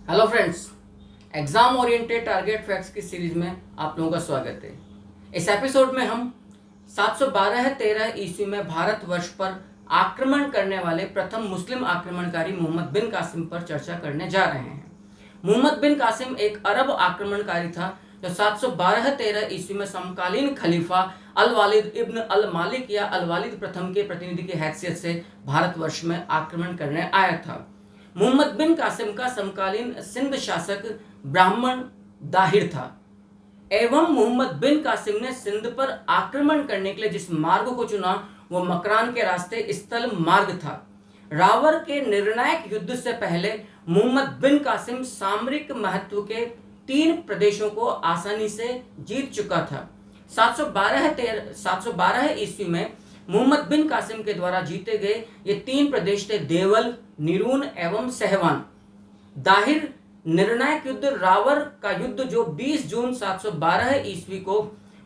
Hello friends, exam oriented target facts की series में आप लोगों का स्वागत है। इस एपिसोड में हम 712-13 ईस्वी में भारतवर्ष पर आक्रमण करने वाले प्रथम मुस्लिम आक्रमणकारी मोहम्मद बिन कासिम पर चर्चा करने जा रहे हैं। मोहम्मद बिन कासिम एक अरब आक्रमणकारी था जो 712-13 ईस्वी में समकालीन खलीफा अल वालिद इब्न अल मालिक या अल वालिद प्रथम के प्रतिनिधि की हैसियत से भारतवर्ष में आक्रमण करने आया था। मोहम्मद बिन कासिम का समकालीन सिंध शासक ब्राह्मण दाहिर था एवं मोहम्मद बिन कासिम ने सिंध पर आक्रमण करने के लिए जिस मार्ग को चुना वो मकरान के रास्ते स्थल मार्ग था। रावर के निर्णायक युद्ध से पहले मोहम्मद बिन कासिम सामरिक महत्व के 3 प्रदेशों को आसानी से जीत चुका था। 712 ईस्वी में मोहम्मद बिन कासिम के द्वारा जीते गए ये 3 प्रदेश थे देवल, निरून एवं सहवान। दाहिर निर्णायक युद्ध रावर का युद्ध जो 20 जून 712 ईस्वी को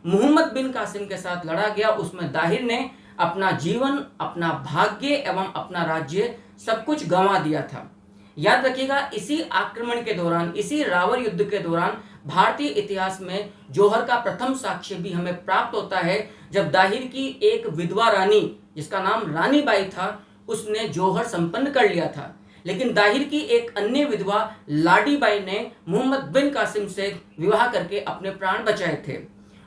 मोहम्मद बिन कासिम के साथ लड़ा गया, उसमें दाहिर ने अपना जीवन, अपना भाग्य एवं अपना राज्य सब कुछ गंवा दिया था। याद रखिएगा, इसी आक्रमण के दौरान, इसी रावर युद्ध के दौरान भारतीय इतिहास में जौहर का प्रथम साक्ष्य भी हमें प्राप्त होता है, जब दाहिर की एक विधवा रानी जिसका नाम रानी बाई था उसने जौहर संपन्न कर लिया था। लेकिन दाहिर की एक अन्य विधवा लाडी बाई ने मोहम्मद बिन कासिम से विवाह करके अपने प्राण बचाए थे।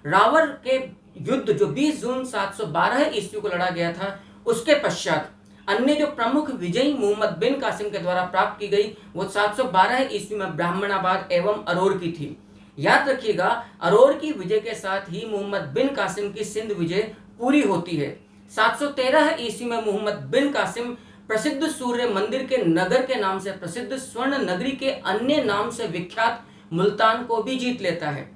रावर के युद्ध जो 20 जून 712 ईस्वी को लड़ा गया था, उसके पश्चात अन्य जो प्रमुख विजयी मोहम्मद बिन कासिम के द्वारा प्राप्त की गई वो 712 ईस्वी में ब्राह्मणाबाद एवं अरोर की थी। याद रखिएगा, अरोर की विजय के साथ ही मोहम्मद बिन कासिम की सिंध विजय पूरी होती है। 713 ईस्वी में मोहम्मद बिन कासिम प्रसिद्ध सूर्य मंदिर के नगर के नाम से प्रसिद्ध स्वर्ण नगरी के अन्य नाम से विख्यात मुल्तान को भी जीत लेता है।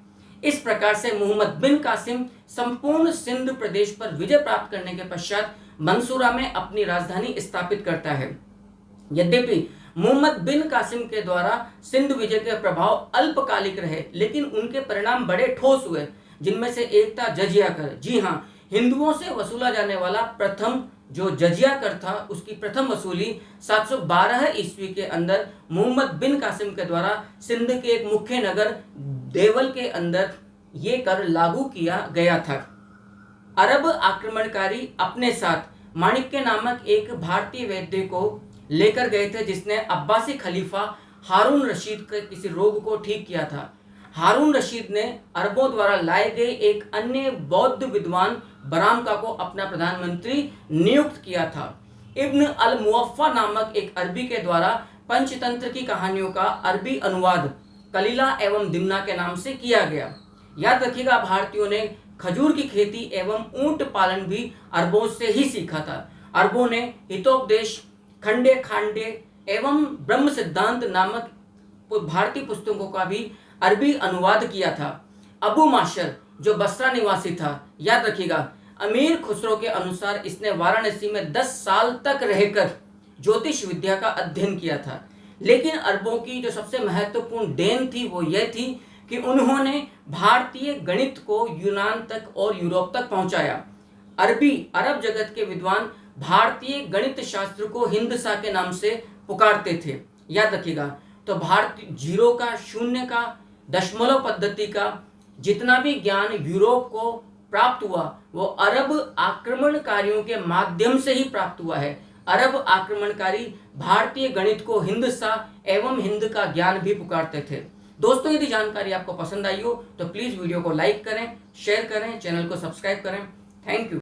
इस प्रकार से मोहम्मद बिन कासिम संपूर्ण सिंध प्रदेश पर विजय प्राप्त करने के पश्चात मंसूरा में अपनी राजधानी स्थापित करता है। यद्यपि मोहम्मद बिन कासिम के द्वारा सिंध विजय के प्रभाव अल्पकालिक रहे, लेकिन उनके परिणाम बड़े ठोस हुए, जिनमें से एक था जजिया कर। जी हाँ, हिंदुओं से वसूला जाने वाला प्रथम जो जजिया कर था, उसकी प्रथम वसूली 712 ईस्वी के अंदर मोहम्मद बिन कासिम के द्वारा सिंध के एक मुख्य नगर देवल के अंदर ये कर लागू किया गया था। अरब आक्रमणकारी अपने साथ माणिक्य नामक एक भारतीय वैद्य को लेकर गए थे, जिसने अब्बासी खलीफा हारून रशीद के किसी रोग को ठीक किया था। हारून रशीद ने अरबों द्वारा लाए गए एक अन्य बौद्ध विद्वान बरामका को अपना प्रधानमंत्री नियुक्त किया था। इब्न अल मुवफ्फा नामक एक अरबी के द्वारा पंचतंत्र की कहानियों का अरबी अनुवाद कलीला एवं दिमना के नाम से किया गया। याद रखिएगा, भारतीयों ने खजूर की खेती एवं ऊंट पालन भी अरबों से ही सीखा था। अरबों ने हितोपदेश, खंडे खांडे एवं ब्रह्म सिद्धांत नामक भारतीय पुस्तकों का भी अरबी अनुवाद किया था। अबू माशर जो बसरा निवासी था, याद रखिएगा, अमीर खुसरो के अनुसार इसने वाराणसी में 10 साल तक रहकर ज्योतिष विद्या का अध्ययन किया था। लेकिन अरबों की जो सबसे महत्वपूर्ण देन थी वो ये थी कि उन्होंने भारतीय गणित को यूनान तक और यूरोप तक पहुंचाया। अरब जगत के विद्वान भारतीय गणित शास्त्र को हिंदसा के नाम से पुकारते थे। याद रखिएगा, तो भारतीय जीरो का, शून्य का, दशमलव पद्धति का जितना भी ज्ञान यूरोप को प्राप्त हुआ वो अरब आक्रमणकारियों के माध्यम से ही प्राप्त हुआ है। अरब आक्रमणकारी भारतीय गणित को हिंदसा एवं हिंद का ज्ञान भी पुकारते थे। दोस्तों, यदि जानकारी आपको पसंद आई हो तो प्लीज वीडियो को लाइक करें, शेयर करें, चैनल को सब्सक्राइब करें। Thank you.